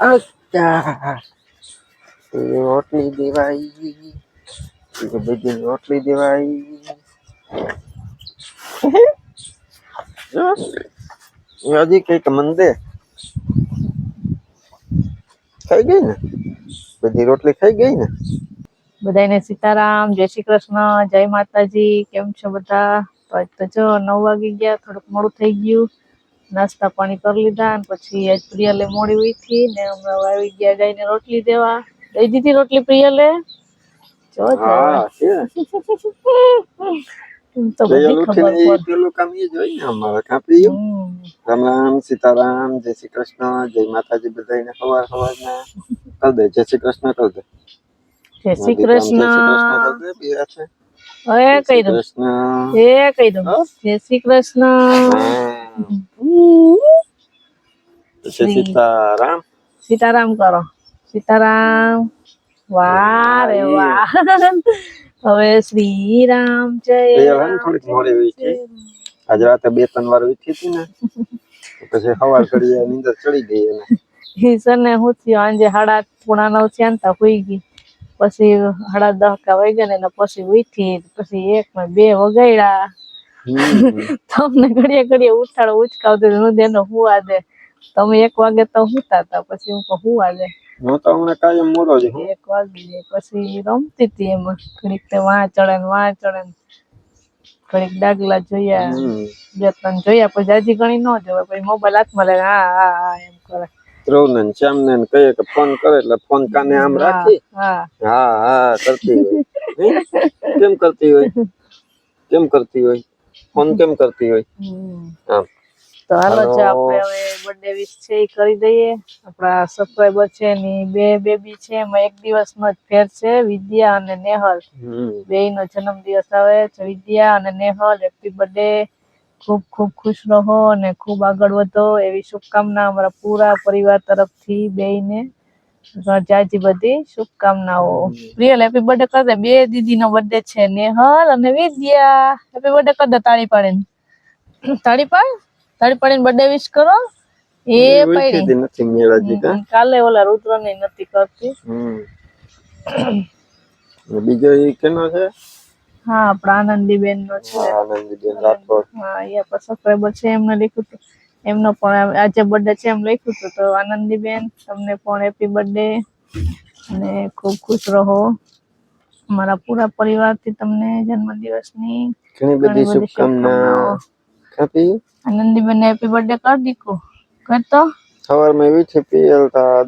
અચ્છા રોટલી દેવાઈ બધી રોટલી દેવાઈ હજી કઈક મંદે ખાઈ ગઈ ને બધી રોટલી ખાઈ ગઈ ને બધાને સીતારામ જય શ્રી કૃષ્ણ જય માતાજી કેમ છો બધા તો જો 9 વાગી ગયા થોડુંક મોડું થઈ ગયું નાસ્તા પાણી કરી લીધા અને પછી આજ પ્રિયલે મોડી ઉઠી ને અમે આવી ગયા ગાયને રોટલી દેવા દઈ દીધી રોટલી પ્રિયલે જો હા છે તો બધી ખબર પડે પેલું કામ એ જોઈ ને અમારા કાપી રામ રામ સીતારામ જય શ્રી કૃષ્ણ જય માતાજી બધાને સવાર સવારના કર દે જય શ્રી કૃષ્ણ કર દે જય શ્રી કૃષ્ણ કર દે બે છે હવે કહી દઉં એ કહી દઉં જય શ્રી કૃષ્ણ સીતારામ સીતારામ કરો સીતારામ વાહ રે વાહ હવે શ્રી રામ જય થોડીક મોડી હોય છે આજ રાતે 2-3 વાર ઉઠી હતી ને પછી સવાર કરી નીંદર ચડી ગઈ એને ઈસર ને હું થયું આજે 8:30-9 થયા તા હોઈ ગઈ પછી 10:30 વાગ્યા ને પછી ઉઠી પછી 1 ને 2 વગાડ્યા તમને ઘડીએ ઉઠાડો ઉચકાવતી હું દેનો હુવા દે તમે 1 વાગે તો હુતા હતા પછી હું હુવા દે હું તો હમણાં કાયમ મોડો જ 1 વાગી પછી રમતી હતી એમાં ઘડીક તે વાં ચડે ઘડીક ડાગલા જોયા 2-3 જોયા પછી જાજી ઘણી ન જોવાય પછી મોબાઈલ હાથમાં લઈને હા એમ કરે ત્રૌને શ્યામને કહીએ કે ફોન કરે એટલે ફોન કાને આમ રાખી હા કરતી હોય કેમ કરતી હોય ફોન કેમ કરતી હોય આમ તો હાલો જો આપણે હવે બર્થડે વિશ છે એ કરી દઈએ આપણા સબસ્ક્રાઇબર છે ની 2 બેબી છે એમાં 1 દિવસનો જ ફેર છે વિદ્યા અને નેહલ બેયનો જન્મદિવસ આવે છે વિદ્યા અને નેહલ હેપી બર્થડે ખૂબ ખૂબ ખુશ રહો અને ખૂબ આગળ વધો એવી શુભકામના અમારા પૂરા પરિવાર તરફથી બેયને જાજી બધી શુભકામનાઓ પ્રિયલ હેપી બર્થડે કર દે 2 દીદીનો બર્થડે છે નેહલ અને વિદ્યા હેપી બર્થડે કર દે તાળી પાડીને બર્થડે વિશ કરો એ પડી નથી મેળાજી કાલે ઓલા રુદ્રને નથી કરતી બીજો એ કેનો છે હા આપણા આનંદીબેન નો છે આનંદીબેન રાઠોડ હા એ આપણા સબસ્ક્રાઇબર છે એમને લખ્યું હતું એમનો પણ આજે બર્થડે છે એમ લખ્યું હતું તો આનંદીબેન તમને પણ હેપી બર્થડે અને ખૂબ ખુશ રહો અમારા પૂરા પરિવારથી તમને જન્મદિવસની ઘણી બધી શુભકામનાઓ આપી આનંદીબેન હેપી બર્થડે કર દીકુ કરતો સવારમાં એવી છે પીએલ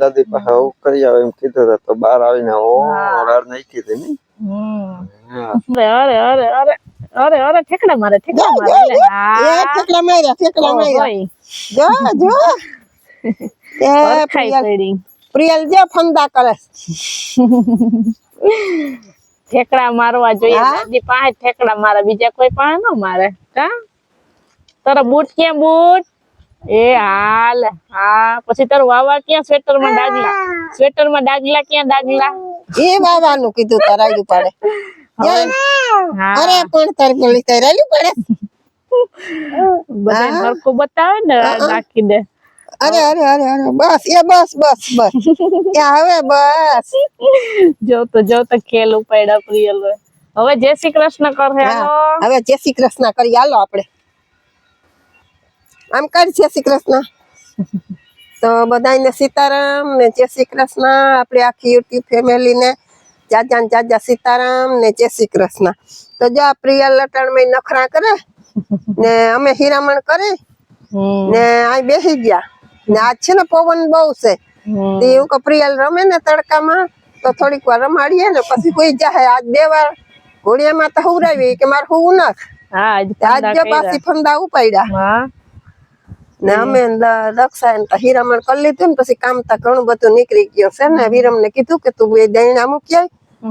દાદી પાસે કરી આવે એમ કીધું તો બહાર આવીને રાડ નાખી હતી ને અરે ઠેકડા મારે ઠેકડા મારે પ્રિયલ જે ફંદા કરે ઠેકડા મારવા જોઈએ દાદી પાસે ઠેકડા મારે બીજા કોઈ પાસે ન મારે કા તારા બૂટ ક્યાં બૂટ એ હાલ હા પછી તારું વાવા ક્યાં સ્વેટરમાં ડાગલા ક્યાં ડાગલા એ વાવાનું કીધું તરાયું પડે અરે પણ તાર બોલી તરાયું પડે બધા સરખું બતાવે ને નાખી દે અરે બસ ત્યાં હવે બસ જો તો ખેલ ઉપાડ્યા પ્રિયલ હવે જય શ્રી કૃષ્ણ કરે હવે જય શ્રી કૃષ્ણ કરી હાલો આપણે આમ કરી જય શ્રી કૃષ્ણ તો બધાને સીતારામ ને જય શ્રી કૃષ્ણ આપણે આખી યુટ્યુબ ફેમિલીને જાજા સીતારામ ને જય શ્રી કૃષ્ણ તો જો પ્રિયલ લટાણમાં નખરા કરે ને અમે હીરામણ કરી ને આ બેસી ગયા ને આજ છે ને પવન બહુ છે એવું કે પ્રિયલ રમે ને તડકામાં તો થોડીક વાર રમાડીએ ને પછી હોઈ જાય આજ 2 વાર ઘોડિયામાં તો હુવરાવી કે મારે હુવું ના આજ જો પાછી ફંદા ઉપાડ્યા ને અમે દક્ષા હીરામણ કરી લીધું ને પછી કામ તા ઘણું બધું નીકળી ગયો છે ને વિરમ ને કીધું કે તું 2 દૈણા મૂક્યા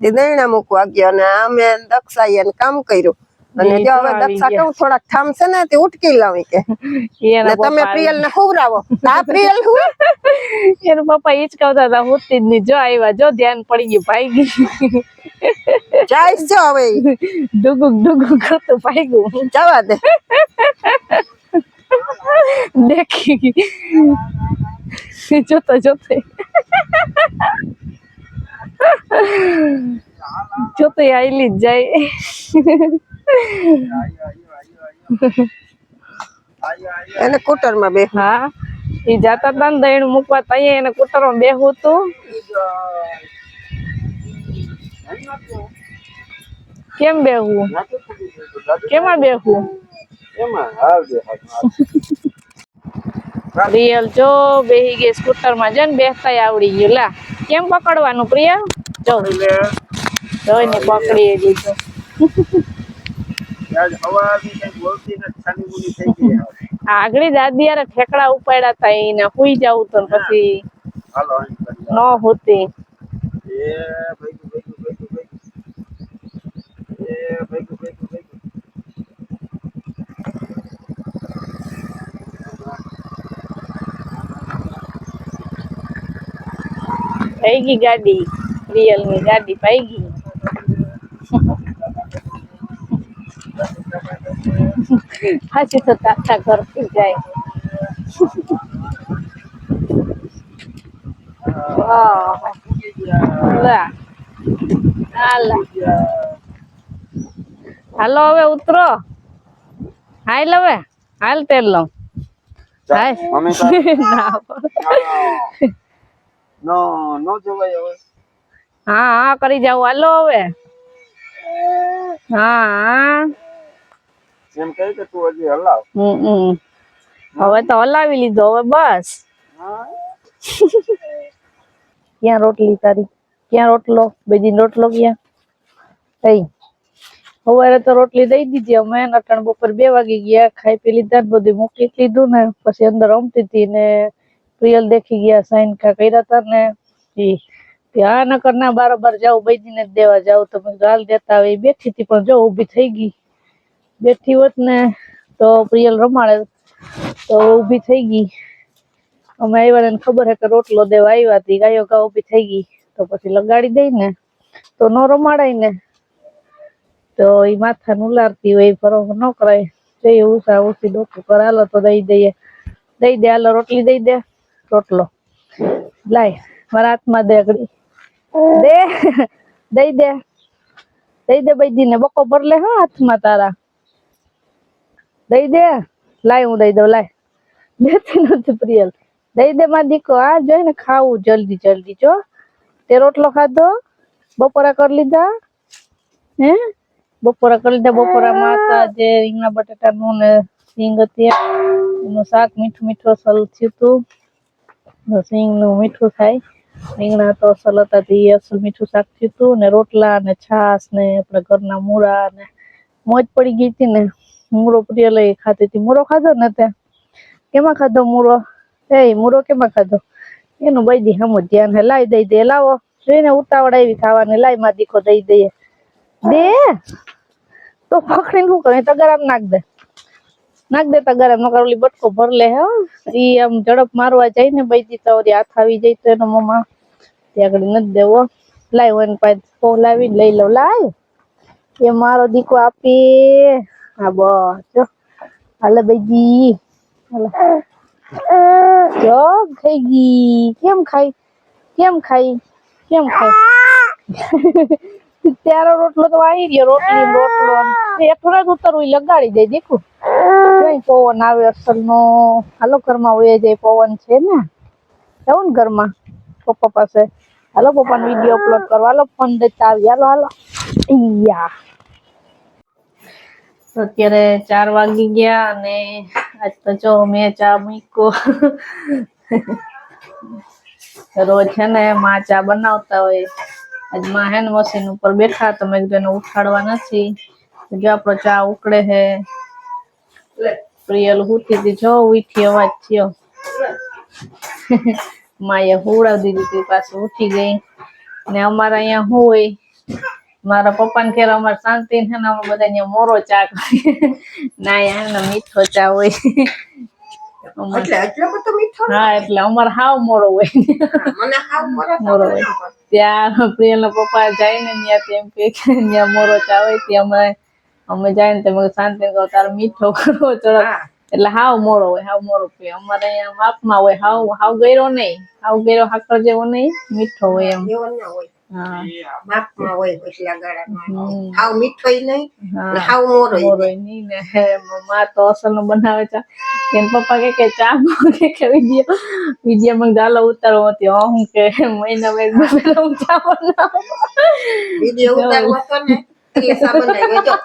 તે દૈણા મૂકવા ગયો ને અમે દક્ષાએ કામ કર્યું અને જો હવે દક્ષા કહું થોડાક ઠામ છે ને તે ઉટકી લાવી કે તમે પ્રિયલ ને હુવરાવો આ પ્રિયલ હું એનું પપ્પા ઈ જ કહેતા હતા હુતી જ નહીં જો આવ્યા જો ધ્યાન પડી ગયું ભાગી જાય જો હવે ડુગુક કરતું ભાગ્યું જવા દે દેખી જોતો જોતો જોતો આઈલી જ જાય. એને કુટરમાં બે હા એ જાતા હતા ને દહીં મૂકવા ત્યાં એને કુટરમાં બેહવું હતું. કેમ બેહવું? કેમાં બેહવું? પ્રિયલ જો બેહી ગઈ સ્કૂટર માં, જો ને બેસતા આવડી ગયું. લા કેમ પકડવાનું પ્રિયલ? જો જોઈ ને પકડી લીધું. આગળી દાદી યાર ઠેકડા ઉપાડ્યા હતા એને હુઈ જવું તો પછી ન હોતી. થઈ ગઈ ગાડી, પ્રિયલ ની ગાડી પાઈ ગઈ. હાચી તો તાતા કરતી જાય. હાલો હવે ઉતરો. હાલ હવે હાલ તેલ લો. હા હા કરી જાવ. હાલો હવે. હા એમ કહે કે તું હજી હલાવ. હવે તો હલાવી લીધો હવે બસ. ક્યાં રોટલી તારી? ક્યાં રોટલો? બેજી રોટલો ક્યાં? તઈ સવારે તો રોટલી દઈ દીધી અમે. નટણ બપોર 2 વાગી ગયા. ખાઈ પી લીધા બધું મૂકી લીધું ને પછી અંદર રમતી હતી ને પ્રિયલ દેખી ગયા. સાઈન કા કર્યા હતા ને ત્યાં નકર ના બારોબાર જાઉં બેજીને દેવા જાઉં તો ગાલ દેતા હવે બેઠી હતી પણ જો ઊભી થઈ ગઈ. બેઠી હોત ને તો પ્રિયલ રમાડે તો ઊભી થઈ ગઈ. અમે આવ્યા ને ખબર હે કે રોટલો દેવા આવ્યા હતી. ગાયો ગા ઊભી થઈ ગઈ તો પછી લગાડી દઈ ને તો ન રમાડાય ને તો એ માથા ઉલારતી હોય બરોબર ન કરાય. જઈ ઉષા ઉષી ડોકું કર હાલો તો દઈ દઈએ. દઈ દે હાલો રોટલી દઈ દે. રોટલો લાય મારા હાથમાં દે. આગળ દે દઈ દે દઈ દે બેજી ને બકો ભર લે હા હાથમાં તારા. દઈ દે. લાય હું દઈ દઉં. લાય દેતી નથી પ્રિયલ. દઈ દે માં દીકો. આ જોઈ ને ખાવું જલ્દી જલ્દી. જો તે રોટલો ખાધો? બપોરા કરી લીધા? હે બપોરા કરી લીધા? બપોરામાં હતા જે રીંગણા બટાટાનું ને સિંગ હતી એનું શાક મીઠું મીઠું અસલ થયું હતું. સિંગ નું મીઠું થાય. રીંગણા તો અસલ હતા તે અસલ મીઠું શાક થયું હતું ને રોટલા ને છાસ ને આપડે ઘરના મૂળા ને મોજ પડી ગઈ હતી ને. મૂળો પ્રિયલ ખાતી હતી. મૂળો ખાધો ને તે? કેમાં ખાધો મૂળો? એ મૂળો કેમાં ખાધો? એનું બૈદી હમ ધ્યાન હે. લાઈ દઈ દે. લાવો જોઈને ઉતાવળ આવી ખાવાની. લાઈ માં દીકો દઈ દઈએ. દે તો પકડીને શું કરે? તગારામ નાખ દે. નાખ દે તગારામ. નકર ઓલી બટકો ભર લે. હે ઈ આમ ઝડપ મારવા જાય ને બૈદી તો હાથ આવી જાય તો એનો મમ્મા ત્યાં આગળ નથી દેવો. લાય એને પાસે લાવી લઈ લો. લાય એ મારો દીકો આપી. હા બસ જો હાલે બૈદી. જો ખાઈ ગઈ. કેમ ખાઈ? કેમ ખાઈ? કેમ ખાઈ? ત્યારે રોટલો તો આવી ગયો. રોટલી રોટલો એકલો જ ઉતરવું લગાડી દે. દીકું કઈ પવન આવે અસલ નો. હાલો ઘરમાં વહી જાય. પવન છે ને જવું ને ઘરમાં પપ્પા પાસે. હાલો પપ્પાને વિડીયો અપલોડ કરવા. હાલો ફોન દેતા આવી. હાલો હાલો. અત્યારે 4 વાગી ગયા અને આજ તો જો મેં ચા મૂક્યો. રોજ છે ને માં ચા બનાવતા હોય. આજ માં હે ને મશીન ઉપર બેઠા તો મેં કીધું એને ઉઠાડવા નથી. જો આપણો ચા ઉકળે હે. પ્રિયલ હુતી હતી. જો ઉઠી અવાજ થયો. માએ હુવડાવી દીધી પાછી ઉઠી ગઈ. ને અમારે અહીંયા શું હોય મારા પપ્પા ને ઘેર અમારે શાંતિ છે ને અમે બધા અહીંયા મોરો ચા કરીએ. ના અહીંયા મીઠો ચા હોય. હા એટલે અમારે હાવ મોરો હોય. મોરો હોય ત્યાં પ્રિયલ ના પપ્પા જાય ને ત્યાં એમ કે ત્યાં મોરો ચા હોય ત્યાં અમે જાય ને તમે શાંતિ કહો તારે મીઠો કરવો ચડો એટલે હાવ મોરો પીવે. અમારે અહીંયા માપમાં હોય, હાવ ગયરો નહીં, હાવ ગયરો હાકર જેવો નહીં, મીઠો હોય એમ. એવો ના હોય, હા માપમાં હોય એટલા ગાળામાં. હમ. હાવ મીઠોય નહીં હા ને હાવ મોરોય નહીં. મોરોય નહીં ને માં તો અસલ નો બનાવે ચા. એન પપ્પા કે ચા કે વિડીયો માં ચાલો ઉતારો હતી. હું કે મહિના એક પહેલા હું ચા બનાવું. વિડીયો ઉતારવો હતો ને એટલે સા બનાવ્યો જો.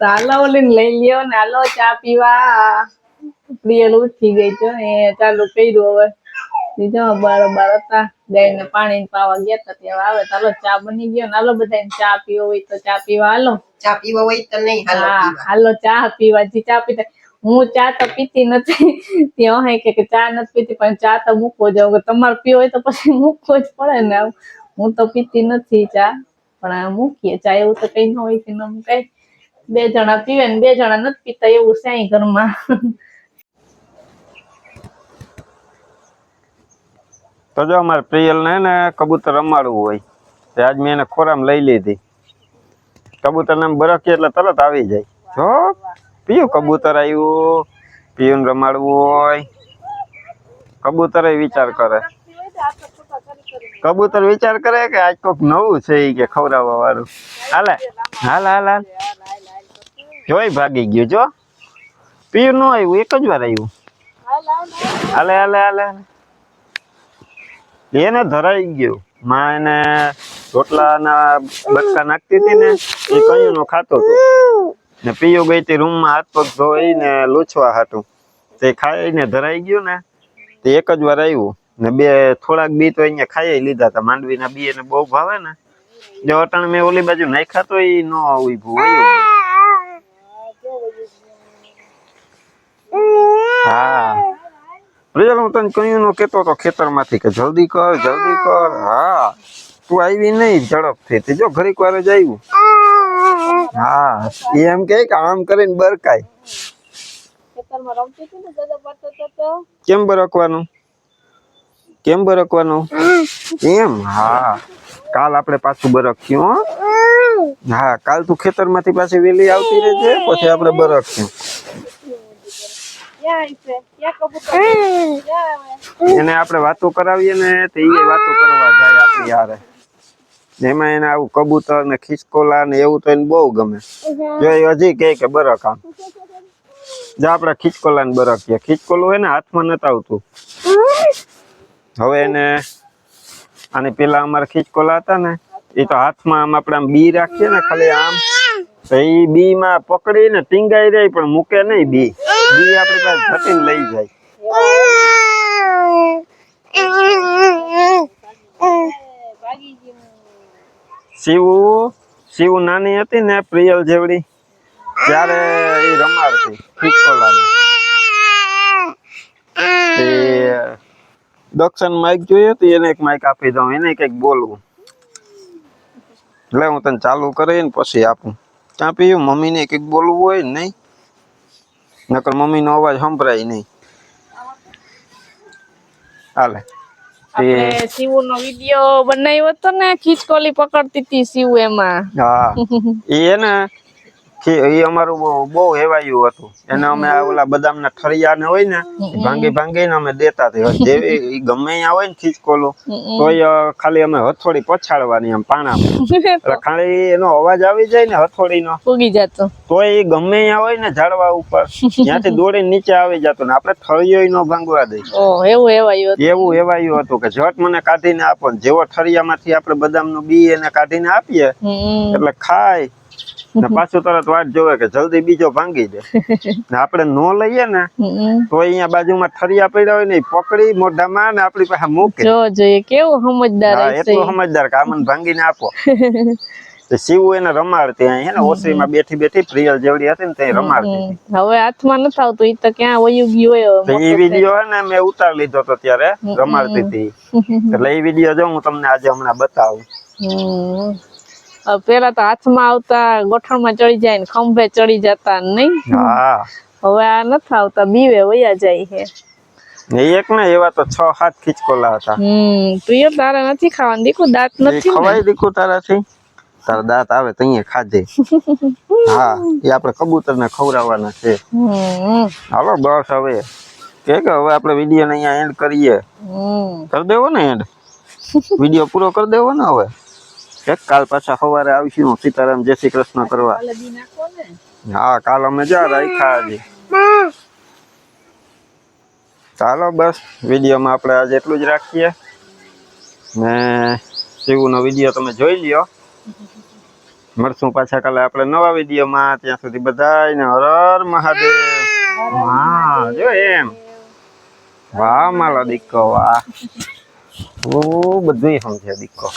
ચાલો ઓલીને લઈ લ્યો ને હાલો ચા પીવા. પ્રિયલ ઉઠી ગઈ છે એ ચાલુ કર્યું હવે. બીજો બરોબર હતા ગાયને પાણી પાવા ગયા હતા ત્યાં આવે ચાલો ચા બની ગયો ને હાલો બધાને ચા પીવો હોય તો ચા પીવા હાલો. ચા પીવો હોય તો નહીં હાલો હા પીવા. હાલો ચા પીવા. જી ચા પીતા હું ચા તો પીતી નથી ત્યાં હે કે ચા નથી પીતી પણ ચા તો મૂકવો જાવ કે તમારે પીવો હોય તો પછી મૂકવો જ પડે ને. હું તો પીતી નથી ચા પણ મૂકીએ ચા. એવું તો કઈ ન હોય કે ન મુકાય. 2 જણા પીવે ને 2 જણા નથી પીતા એવું છે અહીં ઘરમાં. તો જો અમારે પ્રિયલ ને કબૂતર રમાડવું હોય તો આજ મેં એને ખોરામ લઈ લીધી. કબૂતર ને બરફી એટલે તરત આવી જાય. જો પીયું કબૂતર આવ્યું, પીયું રમાડવું હોય. કબૂતર વિચાર કરે, કબૂતર વિચાર કરે કે આજ કોક નવું છે ઈ કે ખવડાવવા વાળું. હાલે હાલ હાલ હાલ જોઈ ભાગી ગયું. જો પીયું ન આવ્યું, એક જ વાર આવ્યું. હાલે હાલે હાલે એને ધરાઈ ગયું. માં એને રોટલાના બટકા નાખતી હતી ને એ કયું નો ખાતો હતો ને પીયું ગઈ હતી રૂમમાં હાથ પગ ધોઈ ને લૂછવા હાટું. તે ખાઈને ધરાઈ ગયું ને તે એક જ વાર આવ્યું ને થોડાક બી તો અહીંયા ખાઈ લીધા હતા. માંડવીના બી એને બહુ ભાવે ને. જો અટાણે મેં ઓલી બાજુ નાખ્યા તો એ ન ઉભું વયું. હા પ્રિયલ હું તને કયું નો કેતો તો ખેતરમાંથી કે જલ્દી કર જલ્દી કર. હા તું આવી નહીં ઝડપથી. જો ઘડીક વાર જ આવ્યું. હા એમ કે આમ કરીને બરકાય. કેમ બરકવાનું, કેમ બરકવાનું એમ? હા કાલ આપણે પાછું બરક્યું. હા કાલ તું ખેતરમાંથી પાછી વેલી આવતી રહેજે પછી આપણે બરક્યું. એને આપણે વાતો કરાવીએ ને તો એ વાતો કરવા જાય આપણી હારે. એમાં એને આવું કબૂતર ને ખિસકોલા ને એવું તો એને બહુ ગમે. જો એ હજી કે બરક આમ જો આપણે ખિસકોલા ને બરકીએ. ખિસકોલું હોય ને હાથમાં નથી આવતું. હવે એને આને પેલા અમારા ખિસકોલા હતા ને એ તો હાથમાં આમ આપણે આમ બી રાખીએ ને ખાલી આમ તો એ બી માં પકડીને ટીંગાઈ રહી પણ મૂકે નહીં. બી આપણી પાસે જતીને લઈ જાય. શિવ નાની હતી ને પ્રિયલ જેવડી ત્યારે એ રમાડતી ખિસકોલાને. દક્ષિણ માઇક જોઈએ તો એને એક માઇક આપી દઉં, એને કઈક બોલવું. એટલે હું તને ચાલુ કરીને પછી આપું. ક્યાં પીયું મમ્મી ને કઈક બોલવું હોય ને નહીં નકર મમ્મી નો અવાજ સંભળાય નહીં. હાલે આપણે શિવ નો વિડિયો બનાવ્યો હતો ને ખિસકોલી પકડતી હતી શિવ એમાં. હા એ ને એ અમારું બહુ હેવાયું હતું. એને અમે ઓલા બદામના ઠળિયા ને હોય ને ભાંગી ભાંગીને અમે દેતા હતા. જેવી ગમે અહીંયા હોય ને ખિસકોલું તોય ખાલી અમે હથોડી પછાડવાની આમ પાણામાં એટલે ખાલી એનો અવાજ આવી જાય ને હથોડીનો ઉગી જતો તોય એ ગમે અહીંયા હોય ને ઝાડવા ઉપર ત્યાંથી દોડીને નીચે આવી જતો ને આપણે ઠળિયો ન ભાંગવા દઈ. એવું હેવાયું હતું કે ઝટ મને કાઢીને આપો. જેવો ઠળિયામાંથી આપણે બદામનું બી એને કાઢીને આપીએ એટલે ખાય ને પાછું તરત વાટ જોવે કે જલ્દી બીજો ભાંગી દે. ને આપણે નો લઈએ ને તો અહીંયા બાજુમાં ઠરિયા પડ્યા હોય ને પકડી મોઢામાં ને આપણી પાસે મૂકે. કેવું સમજદાર. એટલું સમજદાર કે આ મને ભાંગીને આપો. શિવ એને રમાડતી અહીં ને ઓસરીમાં બેઠી બેઠી પ્રિયલ જેવડી હતી ને તે રમાડતી. હવે હાથમાં નથી આવતું. ઈ તો ક્યાં વયું ગયું હોય. એ વિડીયો હે ને મેં ઉતાર લીધો તો ત્યારે રમાડતી હતી. એટલે એ વિડીયો જો હું તમને આજે હમણાં બતાવું. પેલા તો હાથમાં આવતા ગોઠણમાં ચડી જાય ને ખંભે ચડી જતા નહીં. હવે આ નથી આવતા બીવે વયા જાય છે. એક ને એવા તો 6-7 ખિસકોલા હતા. પ્રિય તારે નથી ખાવાનું દીકુ દાંત નથી ખવાય દીકુ તારાથી. તારા દાંત આવે તો અહીંયા ખાજે. હા એ આપણે કબૂતરને ખવડાવવાના છે. હાલો બસ હવે કે હવે આપણે વિડીયો ને અહીંયા એન્ડ કરીએ. કરી દેવો ને એન્ડ? વિડીયો પૂરો કરી દેવો ને હવે? એક કાલ પાછા સવારે આવીશું સીતારામ જય શ્રી કૃષ્ણ કરવા. હા કાલ અમે જા રાખ્યા હજી. ચાલો બસ વિડીયોમાં આપણે આજે એટલું જ રાખીએ ને શિવનો વિડીયો તમે જોઈ લ્યો. મળશું પાછા કાલે આપણે નવા વિડીયોમાં. ત્યાં સુધી બધાને હર હર મહાદેવ. હા જો એમ વાહ મારો દીકરો વાહ. બધું સમજે દીકરો.